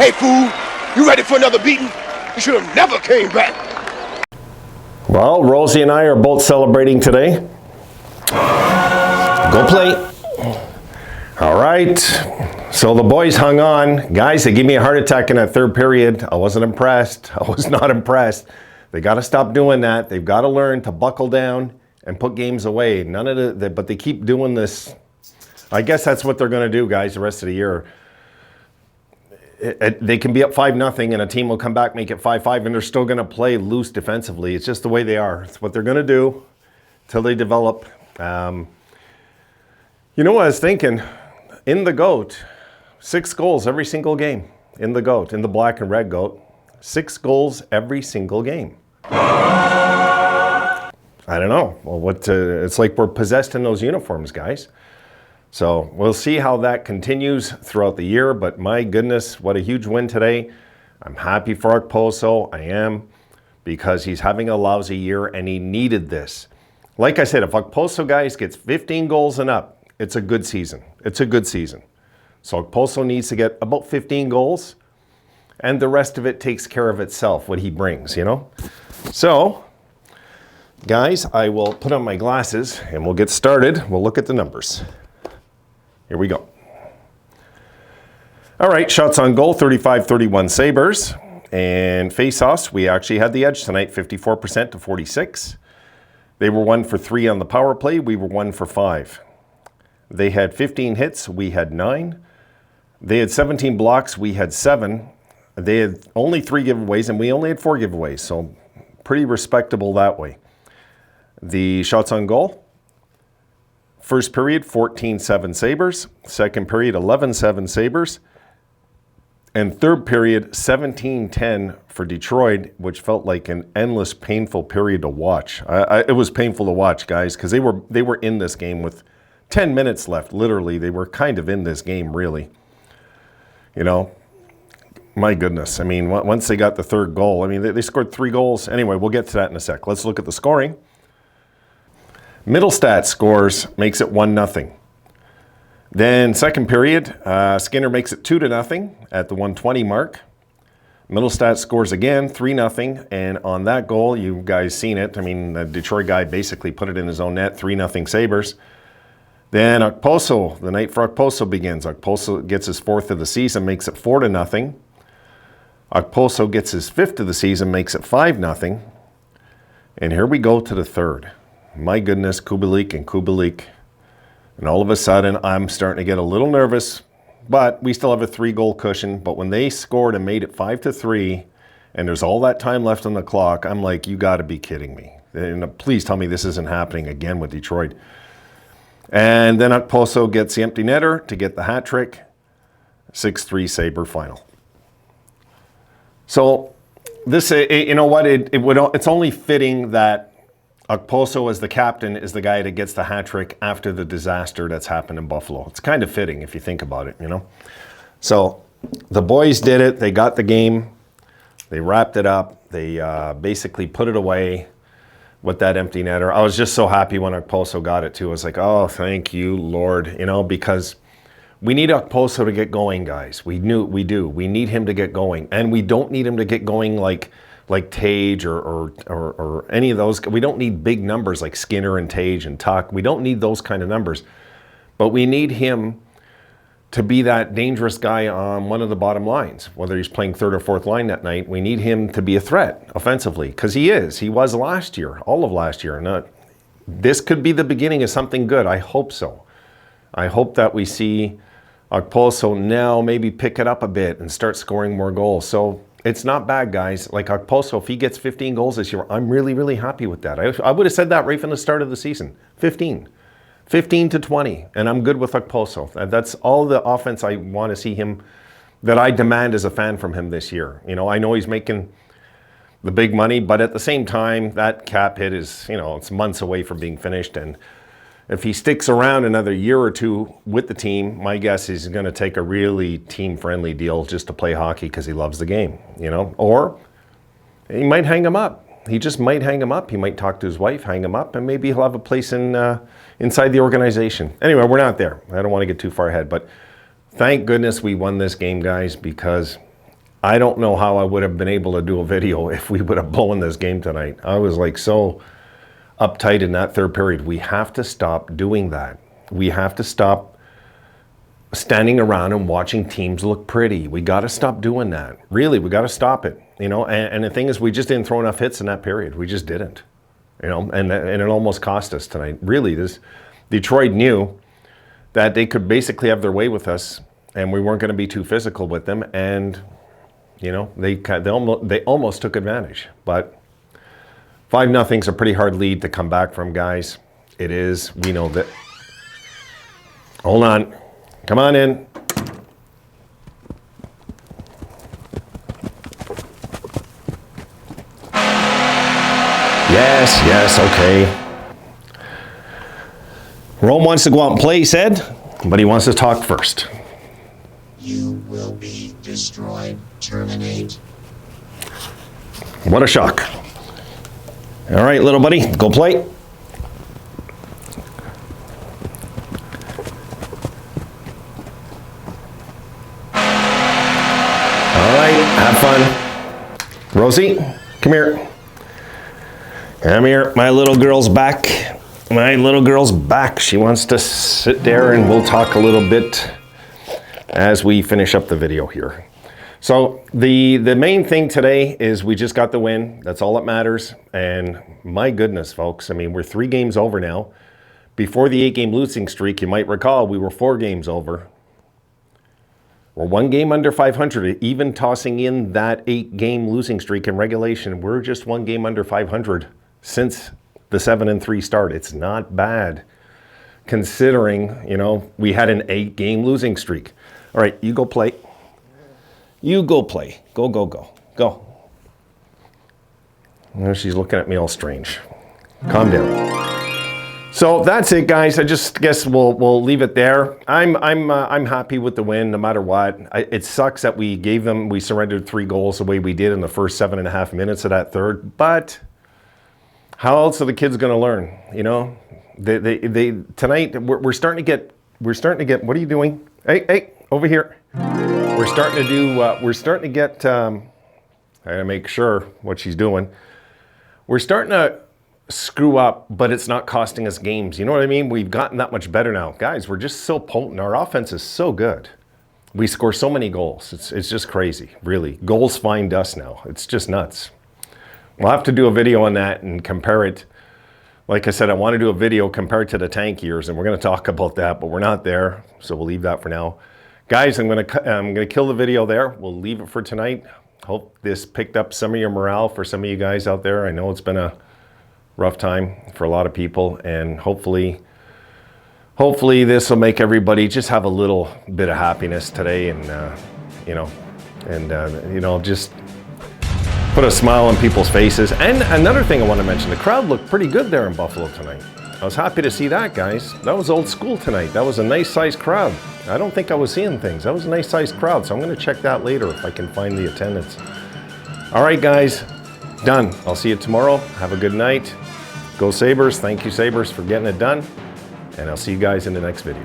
Hey, fool, you ready for another beating? You should have never came back. Well, Rosie and I are both celebrating today. Go play. All right. So the boys hung on. Guys, they gave me a heart attack in that third period. I wasn't impressed. I was not impressed. They got to stop doing that. They've got to learn to buckle down and put games away. None of the, but they keep doing this. I guess that's what they're going to do, guys, the rest of the year. They can be up 5-0 and a team will come back, make it 5-5, and they're still going to play loose defensively. It's just the way they are. It's what they're going to do until they develop. You know what I was thinking? In the GOAT, 6 goals every single game. In the GOAT, in the black and red GOAT, 6 goals every single game. I don't know. Well, it's like we're possessed in those uniforms, guys. So we'll see how that continues throughout the year, but my goodness, what a huge win today. I'm happy for Okposo. I am, because he's having a lousy year and he needed this. Like I said, if Okposo, guys, gets 15 goals and up, it's a good season. It's a good season. So Okposo needs to get about 15 goals and the rest of it takes care of itself, what he brings, you know? So, guys, I will put on my glasses and we'll get started. We'll look at the numbers. Here we go. All right, shots on goal, 35-31 Sabres. And face-offs, we actually had the edge tonight, 54% to 46. They were 1 for 3 on the power play. We were 1 for 5. They had 15 hits. We had 9. They had 17 blocks. We had 7. They had only 3 giveaways, and we only had 4 giveaways. So pretty respectable that way. The shots on goal. First period, 14-7 Sabres. Second period, 11-7 Sabres. And third period, 17-10 for Detroit, which felt like an endless, painful period to watch. It was painful to watch, guys, because they were in this game with 10 minutes left. Literally, they were kind of in this game, really. You know, my goodness. I mean, once they got the third goal, I mean, they scored 3 goals. Anyway, we'll get to that in a sec. Let's look at the scoring. Middlestat scores, makes it 1-0. Then second period, Skinner makes it 2-0 at the 1:20 mark. Middlestat scores again, 3-0. And on that goal, you guys seen it. I mean, the Detroit guy basically put it in his own net, 3-0 Sabres. Then Okposo, the night for Okposo begins. Okposo gets his 4th of the season, makes it 4-0. Okposo gets his 5th of the season, makes it 5-0. And here we go to the third. My goodness, Kubalik. And all of a sudden, I'm starting to get a little nervous, but we still have a 3-goal cushion. But when they scored and made it 5-3, and there's all that time left on the clock, I'm like, you got to be kidding me. And please tell me this isn't happening again with Detroit. And then Okposo gets the empty netter to get the hat trick. 6-3 Sabre final. So this, you know what, it's only fitting that Okposo, as the captain, is the guy that gets the hat trick after the disaster that's happened in Buffalo. It's kind of fitting if you think about it, you know. So the boys did it. They got the game. They wrapped it up. They basically put it away with that empty netter. I was just so happy when Okposo got it too. I was like, oh, thank you, Lord, you know, because we need Okposo to get going, guys. We do. We need him to get going, and we don't need him to get going like Tage or any of those. We don't need big numbers like Skinner and Tage and Tuck. We don't need those kind of numbers. But we need him to be that dangerous guy on one of the bottom lines. Whether he's playing 3rd or 4th line that night, we need him to be a threat offensively, because he is. He was last year, all of last year. This could be the beginning of something good. I hope so. I hope that we see Okposo now maybe pick it up a bit and start scoring more goals. So it's not bad, guys. Like Okposo, if he gets 15 goals this year, I'm really, really happy with that. I would have said that right from the start of the season. 15 to 20, and I'm good with Okposo. That's all the offense I want to see him, that I demand as a fan from him this year. You know, I know he's making the big money, but at the same time, that cap hit is, you know, it's months away from being finished, and if he sticks around another year or two with the team, my guess is he's going to take a really team-friendly deal just to play hockey because he loves the game, you know? Or he might hang him up. He just might hang him up. He might talk to his wife, hang him up, and maybe he'll have a place inside the organization. Anyway, we're not there. I don't want to get too far ahead, but thank goodness we won this game, guys, because I don't know how I would have been able to do a video if we would have blown this game tonight. I was like so uptight in that third period. We have to stop doing that. We have to stop standing around and watching teams look pretty. We got to stop doing that. Really, we got to stop it. You know, and the thing is, we just didn't throw enough hits in that period. We just didn't. You know, and it almost cost us tonight. Really, this Detroit knew that they could basically have their way with us, and we weren't going to be too physical with them. And you know, they almost took advantage. But 5-0's a pretty hard lead to come back from, guys. It is. We know that. Hold on. Come on in. Yes, okay. Rome wants to go out and play, he said, but he wants to talk first. You will be destroyed. Terminate. What a shock. All right, little buddy, go play. All right, have fun. Rosie, come here. Come here, my little girl's back. My little girl's back. She wants to sit there and we'll talk a little bit as we finish up the video here. So the main thing today is we just got the win. That's all that matters. And my goodness, folks, I mean, we're 3 games over now. Before the 8-game losing streak, you might recall, we were 4 games over. We're 1 game under 500, even tossing in that 8-game losing streak in regulation. We're just 1 game under 500 since the 7-3 start. It's not bad considering, you know, we had an 8-game losing streak. All right, you go play. You go play. Go, go, go. Go. Well, she's looking at me all strange. Calm down. So that's it, guys. I just guess we'll leave it there. I'm happy with the win, no matter what. It sucks that we surrendered 3 goals the way we did in the first 7.5 minutes of that third. But how else are the kids going to learn? You know, they tonight we're starting to get. What are you doing? Hey, over here. We're starting to get. I gotta make sure what she's doing. We're starting to screw up, but it's not costing us games. You know what I mean? We've gotten that much better now. Guys, we're just so potent. Our offense is so good. We score so many goals. It's just crazy, really. Goals find us now. It's just nuts. We'll have to do a video on that and compare it. Like I said, I want to do a video compared to the tank years, and we're going to talk about that, but we're not there, so we'll leave that for now. Guys, I'm going to kill the video there. We'll leave it for tonight. Hope this picked up some of your morale for some of you guys out there. I know it's been a rough time for a lot of people, and hopefully this will make everybody just have a little bit of happiness today, and just put a smile on people's faces. And another thing I want to mention, the crowd looked pretty good there in Buffalo tonight. I was happy to see that, guys. That was old school tonight. That was a nice sized crowd. I don't think I was seeing things. That was a nice sized crowd, so I'm going to check that later if I can find the attendance. All right, guys, done. I'll see you tomorrow. Have a good night. Go Sabres. Thank you, Sabres, for getting it done. And I'll see you guys in the next video.